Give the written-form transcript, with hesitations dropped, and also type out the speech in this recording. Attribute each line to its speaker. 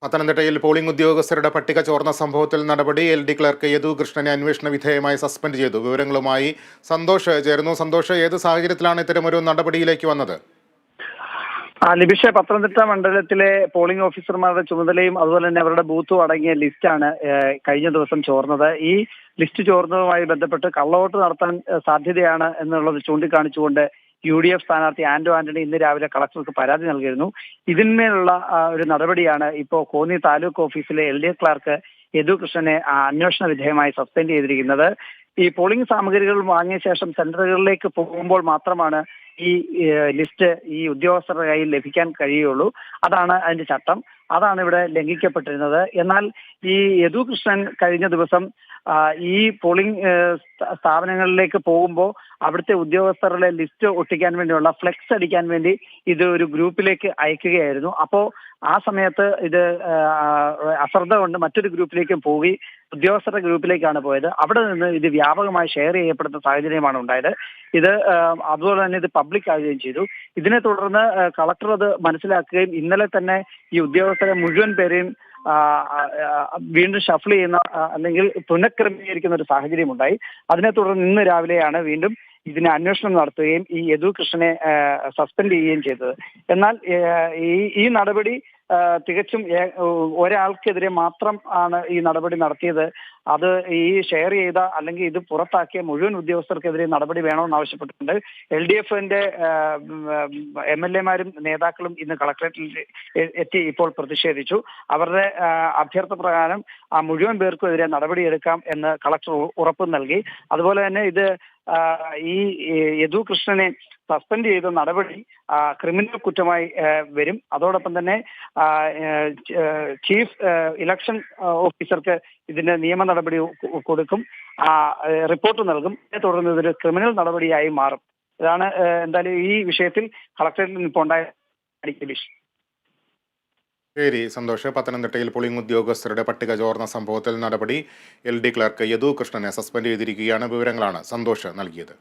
Speaker 1: പത്തനംതിട്ടയിൽ പോളിംഗ് ഉദ്യോഗസ്ഥരുടെ പട്ടിക ചോർന്ന സംഭവത്തിൽ നടപടി. LD ക്ലർക്ക് യദു കൃഷ്ണനെ അന്വേഷണ വിധേയമായി സസ്പെൻഡ് ചെയ്തു. വിവരങ്ങളുമായി സന്തോഷ് ചേരുന്നു. സന്തോഷ്, ഏത് സാഹചര്യത്തിലാണ് ഇത്തരമൊരു നടപടിയിലേക്ക് വന്നത്?
Speaker 2: ലിബിഷ, പത്തനംതിട്ട മണ്ഡലത്തിലെ പോളിംഗ് ഓഫീസർമാരുടെ ചുമതലയും അതുപോലെ തന്നെ അവരുടെ ബൂത്തും അടങ്ങിയ ലിസ്റ്റാണ് കഴിഞ്ഞ ദിവസം ചോർന്നത്. ഈ ലിസ്റ്റ് ചോർന്നതുമായി ബന്ധപ്പെട്ട് കള്ളവോട്ട് നടത്താൻ സാധ്യതയാണ് എന്നുള്ളത് ചൂണ്ടിക്കാണിച്ചുകൊണ്ട് UDF സ്ഥാനാർത്ഥി ആന്റോ ആന്റണി ഇന്ന് രാവിലെ കളക്ടർക്ക് പരാതി നൽകിയിരുന്നു. ഇതിന്മേലുള്ള ഒരു നടപടിയാണ് ഇപ്പോൾ കോന്നി താലൂക്ക് ഓഫീസിലെ LD ക്ലർക്ക് യദു കൃഷ്ണനെ അന്വേഷണ വിധേയമായി സസ്പെൻഡ് ചെയ്തിരിക്കുന്നത്. ഈ പോളിംഗ് സാമഗ്രികൾ വാങ്ങിയ ശേഷം സെന്ററുകളിലേക്ക് പോകുമ്പോൾ മാത്രമാണ് ഈ ലിസ്റ്റ് ഈ ഉദ്യോഗസ്ഥരുടെ കയ്യിൽ ലഭിക്കാൻ കഴിയുള്ളൂ. അതാണ് അതിന്റെ ചട്ടം. അതാണ് ഇവിടെ ലംഘിക്കപ്പെട്ടിരുന്നത്. എന്നാൽ ഈ യദു കൃഷ്ണൻ കഴിഞ്ഞ ദിവസം ഈ പോളിംഗ് സ്ഥാപനങ്ങളിലേക്ക് പോകുമ്പോൾ അവിടുത്തെ ഉദ്യോഗസ്ഥരുടെ ലിസ്റ്റ് ഒട്ടിക്കാൻ വേണ്ടിയുള്ള ഫ്ലെക്സ് അടിക്കാൻ വേണ്ടി ഇത് ഒരു ഗ്രൂപ്പിലേക്ക് അയക്കുകയായിരുന്നു. അപ്പോൾ ആ സമയത്ത് ഇത് അശ്രദ്ധ കൊണ്ട് മറ്റൊരു ഗ്രൂപ്പിലേക്കും പോയി ഉദ്യോഗസ്ഥരുടെ ഗ്രൂപ്പിലേക്കാണ് പോയത്. അവിടെ നിന്ന് ഇത് വ്യാപകമായി ഷെയർ ചെയ്യപ്പെടുന്ന സാഹചര്യമാണ് ഉണ്ടായത്. ഇത് അതുപോലെ തന്നെ ഇത് പബ്ലിക് ആവുകയും ചെയ്തു. ഇതിനെ തുടർന്ന് കളക്ടർ അത് മനസ്സിലാക്കുകയും ഇന്നലെ തന്നെ ഈ ഉദ്യോഗസ്ഥരെ മുഴുവൻ പേരെയും വീണ്ടും ഷഫിൾ ചെയ്യുന്ന അല്ലെങ്കിൽ പുനഃക്രമീകരിക്കുന്ന ഒരു സാഹചര്യം ഉണ്ടായി. അതിനെ തുടർന്ന് ഇന്ന് രാവിലെയാണ് വീണ്ടും ഇതിന് അന്വേഷണം നടത്തുകയും ഈ യദു കൃഷ്ണനെ സസ്പെൻഡ് ചെയ്യുകയും ചെയ്തത്. എന്നാൽ ഈ നടപടി തികച്ചും ഒരാൾക്കെതിരെ മാത്രം ആണ് ഈ നടപടി നടത്തിയത്. അത് ഈ ഷെയർ ചെയ്ത അല്ലെങ്കിൽ ഇത് പുറത്താക്കിയ മുഴുവൻ ഉദ്യോഗസ്ഥർക്കെതിരെ നടപടി വേണമെന്ന് ആവശ്യപ്പെട്ടിട്ടുണ്ട്. LDF-ന്റെ MLA-മാരും നേതാക്കളും ഇന്ന് കളക്ടറേറ്റിൽ എത്തി ഇപ്പോൾ പ്രതിഷേധിച്ചു. അവരുടെ അഭ്യർത്ഥന പ്രകാരം ആ മുഴുവൻ പേർക്കും എതിരെ നടപടിയെടുക്കാം എന്ന് കളക്ടർ ഉറപ്പ് നൽകി. അതുപോലെ തന്നെ ഇത് ഈ യദു കൃഷ്ണനെ സസ്പെൻഡ് ചെയ്ത നടപടി ക്രിമിനൽ കുറ്റമായി വരും. അതോടൊപ്പം തന്നെ ചീഫ് ഇലക്ഷൻ ഓഫീസർക്ക് ഇതിന്റെ നിയമ നടപടി കൊടുക്കും, റിപ്പോർട്ട് നൽകും. ഇതിനെ തുടർന്ന് ഇതൊരു ക്രിമിനൽ നടപടിയായി മാറും. ഇതാണ് എന്തായാലും ഈ വിഷയത്തിൽ കളക്ടറേറ്റിൽ ഇപ്പോൾ ഉണ്ടായ.
Speaker 1: ശരി സന്തോഷ്. പത്തനംതിട്ടയിൽ പോളിംഗ് ഉദ്യോഗസ്ഥരുടെ പട്ടിക ചോർന്ന സംഭവത്തിൽ നടപടി. LD ക്ലർക്ക് യദു കൃഷ്ണനെ സസ്പെൻഡ് ചെയ്തിരിക്കുകയാണ്. വിവരങ്ങളാണ് സന്തോഷ് നൽകിയത്.